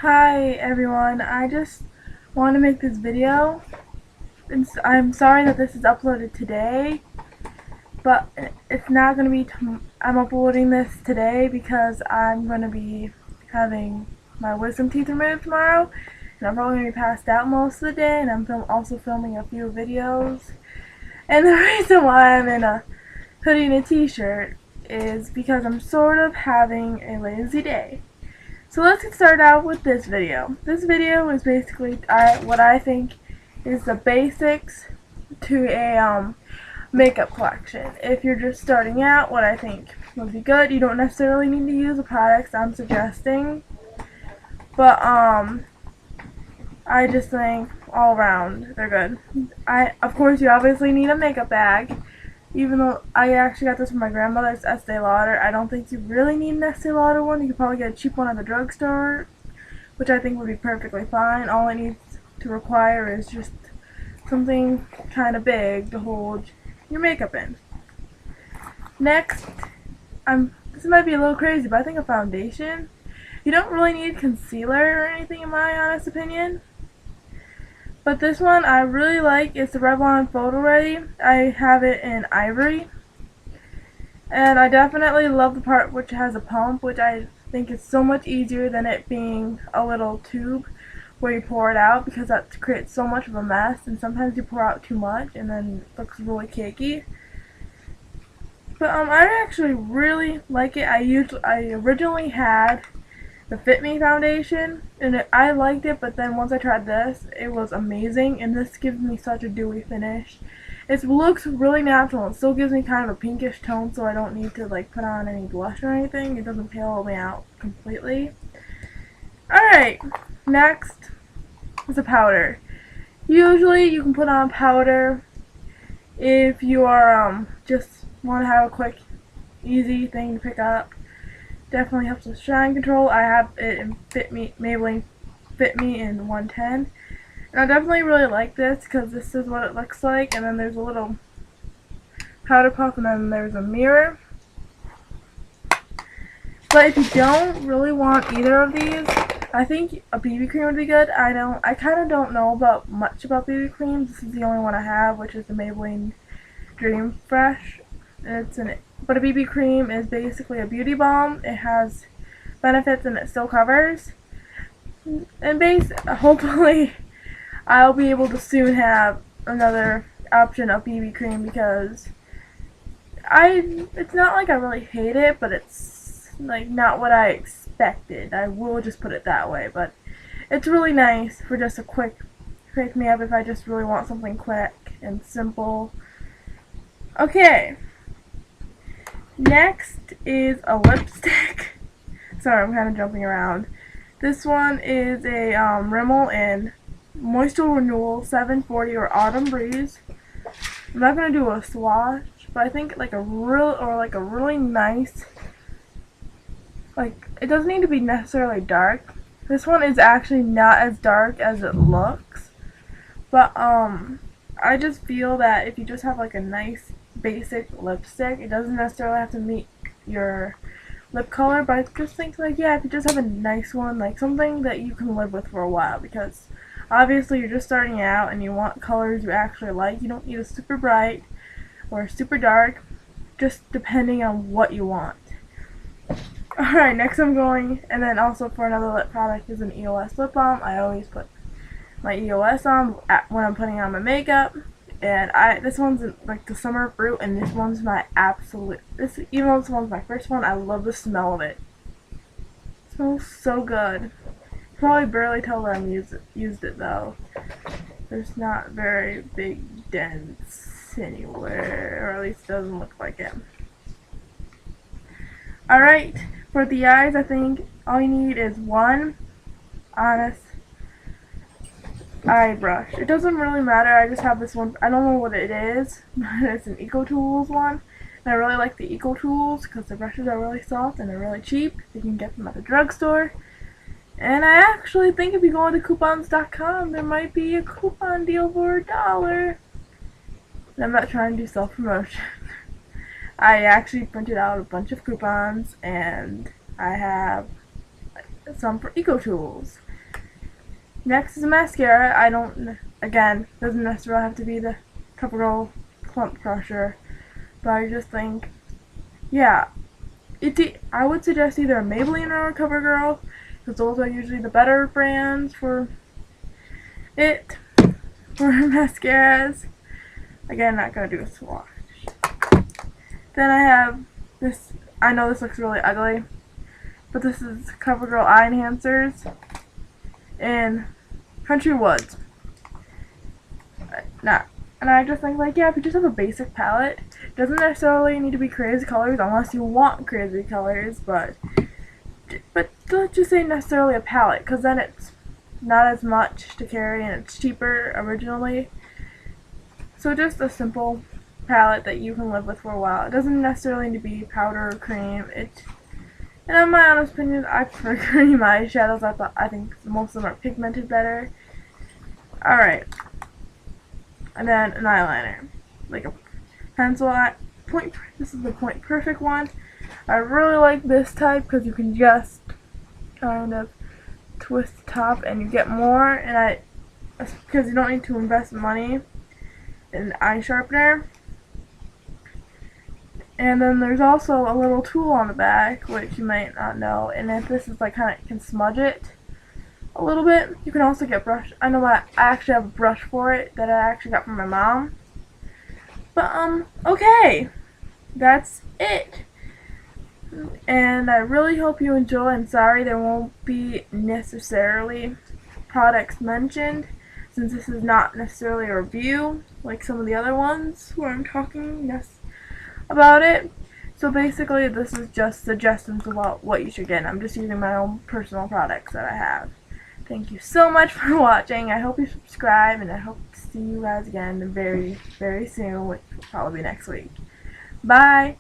Hi everyone, I just want to make this video. I'm sorry that this is uploaded today, but it's not going to be, I'm uploading this today because I'm going to be having my wisdom teeth removed tomorrow, and I'm probably going to be passed out most of the day, and I'm also filming a few videos. And the reason why I'm in a hoodie and a t-shirt is because I'm sort of having a lazy day. So let's get started out with this video. This video is basically what I think is the basics to a makeup collection. If you're just starting out, what I think would be good. You don't necessarily need to use the products I'm suggesting, but I just think all around they're good. Of course, you obviously need a makeup bag. Even though I actually got this from my grandmother's Estee Lauder, I don't think you really need an Estee Lauder one. You could probably get a cheap one at the drugstore, which I think would be perfectly fine. All it needs to require is just something kind of big to hold your makeup in. Next, this might be a little crazy, but I think a foundation. You don't really need concealer or anything in my honest opinion. But this one I really like. It's the Revlon Photo Ready. I have it in ivory. And I definitely love the part which has a pump, which I think is so much easier than it being a little tube where you pour it out, because that creates so much of a mess, and sometimes you pour out too much and then it looks really cakey. But I actually really like it. I originally had the Fit Me foundation, and I liked it, but then once I tried this, it was amazing, and this gives me such a dewy finish. It looks really natural. It still gives me kind of a pinkish tone, so I don't need to like put on any blush or anything. It doesn't pale me out completely. Alright, next is a powder. Usually you can put on powder if you are just want to have a quick, easy thing to pick up. Definitely helps with shine control. I have it in Maybelline Fit Me in 110. And I definitely really like this because this is what it looks like. And then there's a little powder puff, and then there's a mirror. But if you don't really want either of these, I think a BB cream would be good. I kind of don't know much about BB creams. This is the only one I have, which is the Maybelline Dream Fresh. But a BB cream is basically a beauty balm. It has benefits and it still covers. And hopefully I'll be able to soon have another option of BB cream, because it's not like I really hate it, but it's like not what I expected. I will just put it that way, but it's really nice for just a quick pick me up if I just really want something quick and simple. Okay. Next is a lipstick. Sorry, I'm kind of jumping around. This one is a Rimmel in Moisture Renewal 740 or Autumn Breeze. I'm not gonna do a swatch, but I think like a really nice, like, it doesn't need to be necessarily dark. This one is actually not as dark as it looks, but I just feel that if you just have like a nice basic lipstick, it doesn't necessarily have to meet your lip color, but I just think like, yeah, if you just have a nice one, like something that you can live with for a while, because obviously you're just starting out and you want colors you actually like. You don't need a super bright or super dark, just depending on what you want. Alright, next I'm going, and then also for another lip product, is an EOS lip balm. I always put my EOS on when I'm putting on my makeup. And this one's like the summer fruit, and this one's my absolute, even though this one's my first one, I love the smell of it. It smells so good. Probably barely tell that I'm used it though. There's not very big dents anywhere, or at least it doesn't look like it. Alright, for the eyes, I think all you need is one honest eye brush. It doesn't really matter. I just have this one. I don't know what it is, but it's an EcoTools one. And I really like the EcoTools because the brushes are really soft and they're really cheap. You can get them at the drugstore. And I actually think if you go on to coupons.com, there might be a coupon deal for $1. And I'm not trying to do self-promotion. I actually printed out a bunch of coupons, and I have some for EcoTools. Next is mascara. I don't, again, doesn't necessarily have to be the CoverGirl Clump Crusher, but I just think, yeah, I would suggest either a Maybelline or a CoverGirl, because those are usually the better brands for mascaras. Again, not gonna do a swatch. Then I have this. I know this looks really ugly, but this is CoverGirl Eye Enhancers in Country Woods. And I just think, like, yeah, if you just have a basic palette, it doesn't necessarily need to be crazy colors unless you want crazy colors, but don't just say necessarily a palette, because then it's not as much to carry and it's cheaper originally. So just a simple palette that you can live with for a while. It doesn't necessarily need to be powder or cream. And in my honest opinion, I prefer cream eyeshadows. I think most of them are pigmented better. Alright. And then an eyeliner. Like a pencil eye. This is the Point Perfect one. I really like this type because you can just kind of twist the top and you get more. And because you don't need to invest money in an eye sharpener. And then there's also a little tool on the back, which you might not know. And if this is like kind of, can smudge it a little bit. You can also get brush. I know I actually have a brush for it that I actually got from my mom. But okay, that's it. And I really hope you enjoy. I'm sorry there won't be necessarily products mentioned, since this is not necessarily a review like some of the other ones where I'm talking about it. So basically this is just suggestions about what you should get. I'm just using my own personal products that I have. Thank you so much for watching. I hope you subscribe, and I hope to see you guys again very, very soon, which will probably be next week. Bye!